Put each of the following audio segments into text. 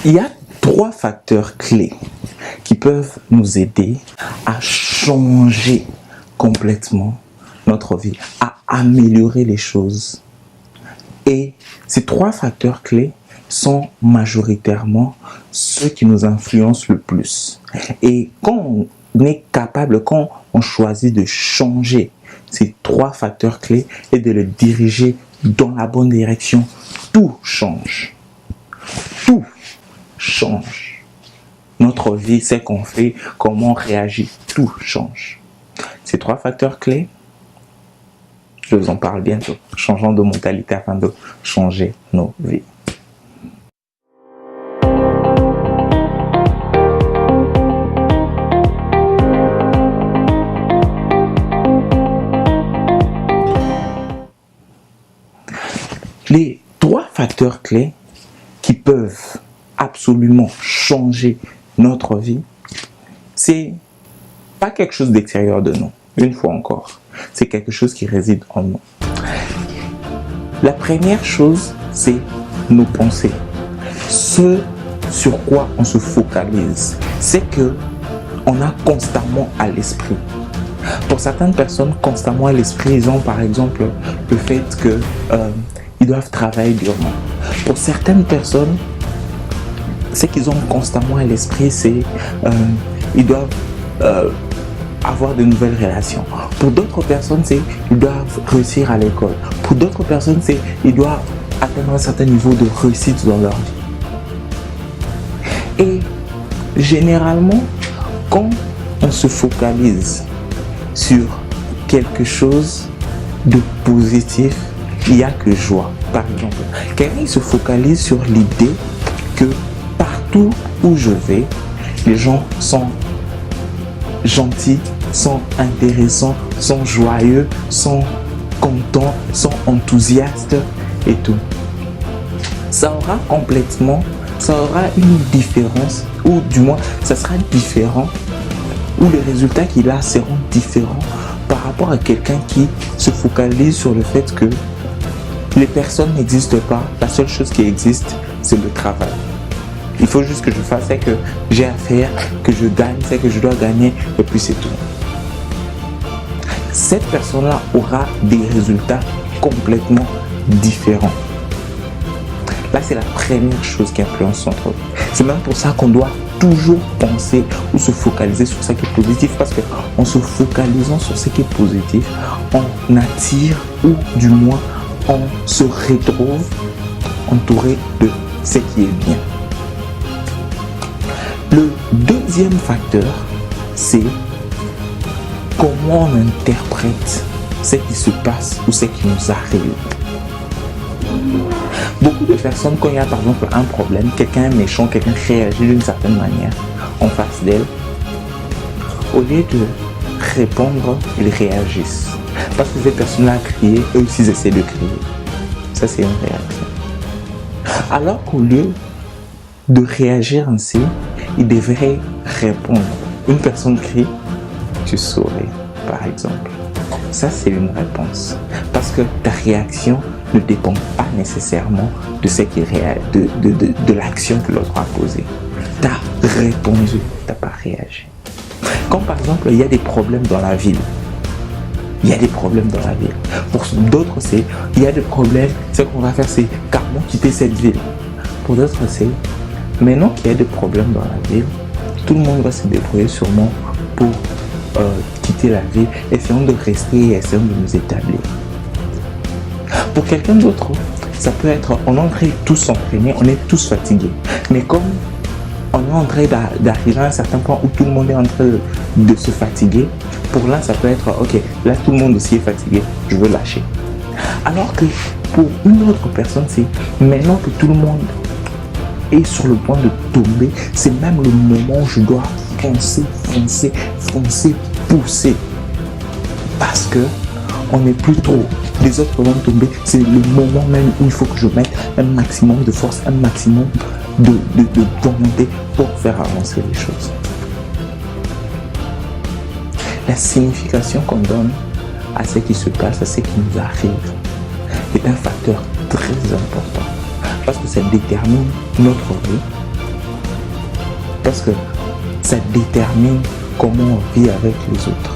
Il y a 3 facteurs clés qui peuvent nous aider à changer complètement notre vie, à améliorer les choses. Et ces 3 facteurs clés sont majoritairement ceux qui nous influencent le plus. Et quand on est capable, quand on choisit de changer ces 3 facteurs clés et de les diriger dans la bonne direction, tout change. Tout change. Notre vie, c'est qu'on fait, comment on réagit, tout change. Ces 3 facteurs clés, je vous en parle bientôt. Changeons de mentalité afin de changer nos vies. Les 3 facteurs clés qui peuvent absolument changer notre vie, c'est pas quelque chose d'extérieur de nous. Une fois encore, c'est quelque chose qui réside en nous. La première chose, c'est nos pensées. Ce sur quoi on se focalise, c'est que on a constamment à l'esprit. Pour certaines personnes, constamment à l'esprit, ils ont par exemple le fait que ils doivent travailler durement. Pour certaines personnes, ce qu'ils ont constamment à l'esprit, c'est ils doivent avoir de nouvelles relations. Pour d'autres personnes, c'est ils doivent réussir à l'école. Pour d'autres personnes, c'est ils doivent atteindre un certain niveau de réussite dans leur vie. Et généralement, quand on se focalise sur quelque chose de positif, il n'y a que joie. Par exemple, quelqu'un se focalise sur l'idée que partout où je vais, les gens sont gentils, sont intéressants, sont joyeux, sont contents, sont enthousiastes et tout. Ça aura une différence, ou du moins, ça sera différent, ou les résultats qu'il a seront différents par rapport à quelqu'un qui se focalise sur le fait que les personnes n'existent pas, la seule chose qui existe, c'est le travail. Il faut juste que je fasse ce que j'ai à faire, que je gagne, ce que je dois gagner, et puis c'est tout. Cette personne-là aura des résultats complètement différents. Là, c'est la première chose qui influence notre vie. C'est même pour ça qu'on doit toujours penser ou se focaliser sur ce qui est positif, parce qu'en se focalisant sur ce qui est positif, on attire, ou du moins on se retrouve entouré de ce qui est bien. Le deuxième facteur, c'est comment on interprète ce qui se passe ou ce qui nous arrive. Beaucoup de personnes, quand il y a par exemple un problème, quelqu'un est méchant, quelqu'un réagit d'une certaine manière en face d'elle, au lieu de répondre, ils réagissent. Parce que cette personne-là a crié, eux aussi ils essaient de crier. Ça, c'est une réaction. Alors qu'au lieu de réagir ainsi, ils devraient répondre. Une personne crie, tu souris, par exemple. Ça, c'est une réponse. Parce que ta réaction ne dépend pas nécessairement de ce qui de l'action que l'autre a posée. Tu as répondu, tu n'as pas réagi. Quand par exemple, il y a des problèmes dans la ville, Pour d'autres, c'est il y a des problèmes, ce qu'on va faire, c'est carrément quitter cette ville. Pour d'autres, c'est maintenant qu'il y a des problèmes dans la ville, tout le monde va se débrouiller sûrement pour quitter la ville. Essayons de rester et essayons de nous établir. Pour quelqu'un d'autre, ça peut être, on est en train de tous s'entraîner, on est tous fatigués. Mais comme on est en train d'arriver à un certain point où tout le monde est en train de se fatiguer, pour l'un, ça peut être, ok, là tout le monde aussi est fatigué, je veux lâcher. Alors que pour une autre personne, c'est maintenant que tout le monde est sur le point de tomber, c'est même le moment où je dois foncer, pousser. Parce que on n'est plus trop. Les autres vont tomber, c'est le moment même où il faut que je mette un maximum de force, un maximum de volonté pour faire avancer les choses. La signification qu'on donne à ce qui se passe, à ce qui nous arrive, est un facteur très important. Parce que ça détermine notre vie parce que ça détermine comment on vit avec les autres.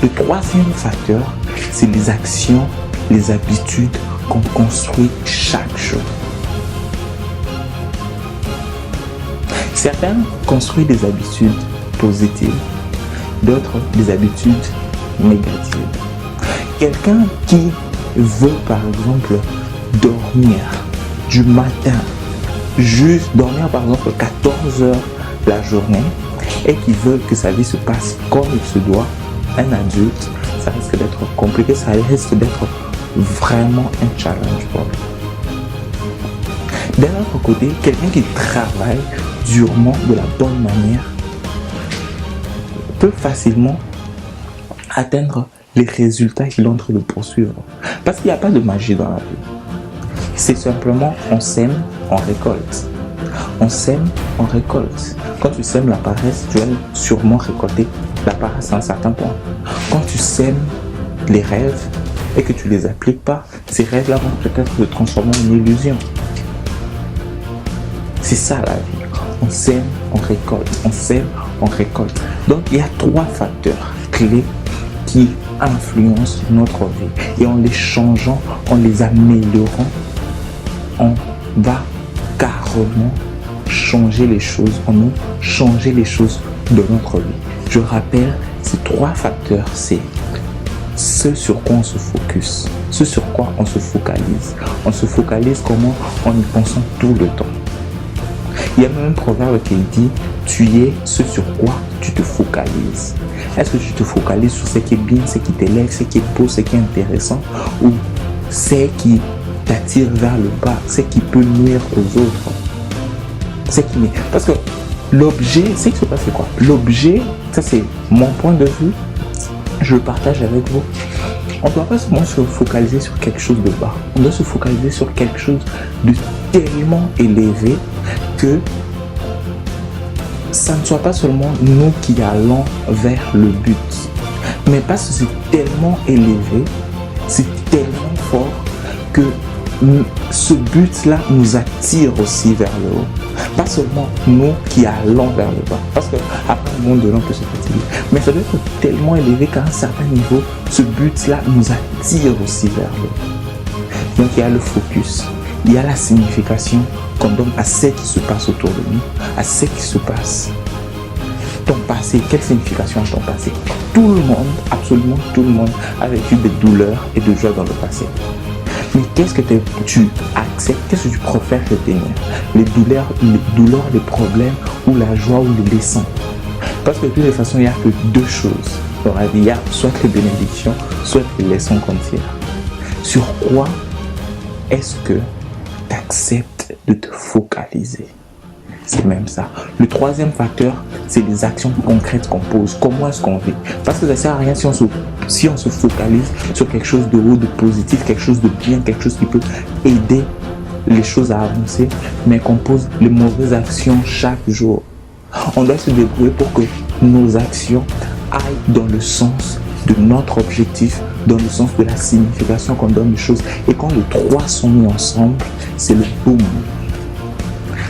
Le troisième facteur, c'est les actions, les habitudes qu'on construit chaque jour. Certains construisent des habitudes positives, d'autres des habitudes négatives. Quelqu'un qui veut par exemple dormir du matin, juste dormir par exemple 14 heures la journée et qui veut que sa vie se passe comme il se doit, un adulte, ça risque d'être compliqué, ça risque d'être vraiment un challenge pour lui. D'un autre côté, quelqu'un qui travaille durement de la bonne manière peut facilement atteindre les résultats qu'il est en train de poursuivre. Parce qu'il n'y a pas de magie dans la vie. C'est simplement on sème, on récolte. On sème, on récolte. Quand tu sèmes la paresse, tu vas sûrement récolter la paresse à un certain point. Quand tu sèmes les rêves et que tu ne les appliques pas, ces rêves-là vont peut-être se transformer en illusion. C'est ça la vie. On sème, on récolte. On sème, on récolte. Donc il y a 3 facteurs clés qui influencent notre vie. Et en les changeant, en les améliorant, on va carrément changer les choses en nous, changer les choses de notre vie. Je rappelle, ces 3 facteurs, c'est ce sur quoi on se focus, ce sur quoi on se focalise. On se focalise comment? En y pensant tout le temps. Il y a même un proverbe qui dit « Tu es ce sur quoi tu te focalises ». Est-ce que tu te focalises sur ce qui est bien, ce qui t'élève, ce qui est beau, ce qui est intéressant, ou ce qui t'attire vers le bas, ce qui peut nuire aux autres? Parce que l'objet, c'est que se passe quoi? L'objet, ça c'est mon point de vue, je le partage avec vous. On ne doit pas seulement se focaliser sur quelque chose de bas, on doit se focaliser sur quelque chose de tellement élevé que ça ne soit pas seulement nous qui allons vers le but, mais parce que c'est tellement élevé, c'est tellement fort que ce but-là nous attire aussi vers le haut. Pas seulement nous qui allons vers le bas, parce qu'après un moment donné on peut se fatiguer, mais ça doit être tellement élevé qu'à un certain niveau, ce but-là nous attire aussi vers le haut. Donc il y a le focus, il y a la signification qu'on donne à ce qui se passe autour de nous, à ce qui se passe. Ton passé, quelle signification a ton passé? Tout le monde, absolument tout le monde a vécu des douleurs et des joies dans le passé. Mais qu'est-ce que tu acceptes, qu'est-ce que tu préfères retenir? Les douleurs, les problèmes ou la joie ou les leçons? Parce que de toute façon, il n'y a que 2 choses dans la vie. Il y a soit les bénédictions, soit les leçons qu'on tire. Sur quoi est-ce que tu acceptes de te focaliser? C'est même ça. Le 3e facteur, c'est les actions concrètes qu'on pose. Comment est-ce qu'on vit? Parce que ça ne sert à rien si on se focalise sur quelque chose de haut, de positif, quelque chose de bien, quelque chose qui peut aider les choses à avancer, mais qu'on pose les mauvaises actions chaque jour. On doit se débrouiller pour que nos actions aillent dans le sens de notre objectif, dans le sens de la signification qu'on donne aux choses. Et quand les 3 sont mis ensemble, c'est le boom.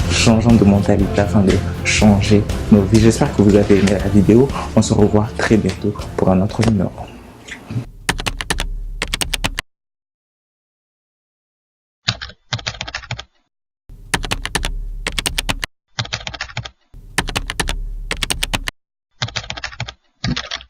Changeons de mentalité afin de changer nos vies. J'espère que vous avez aimé la vidéo. On se revoit très bientôt pour un autre numéro.